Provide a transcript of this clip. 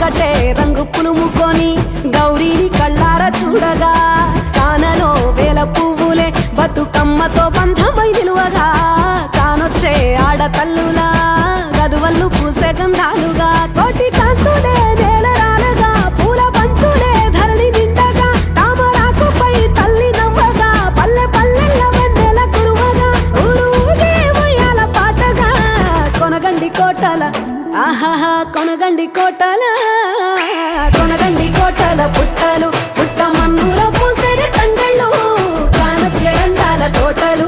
ఒక్కటే రంగు పులుముకొని గౌరీని కళ్ళార చూడగా కానలో వేల పువ్వులే బతుకమ్మతో బంధమై నిలువగా కానొచ్చే ఆడతల్లులా గదువల్లు పూసే గంధాలుగా కోటి కాంతులే నేల రాలగా పూల బంతులే ధరణి నిండగా తామరాకుపై తల్లి నవ్వగా పల్లె పల్లెల్ల వెన్నెల కురువగా ఊరు ఊగే ఉయ్యాల పాటగా కొనగండి కోటల ఆహాహా కొనగండి కోటల పుట్టలు పుట్ట మన్నుల పూసరి తంగళ్ళు కానొచ్చే అందాల తోటలు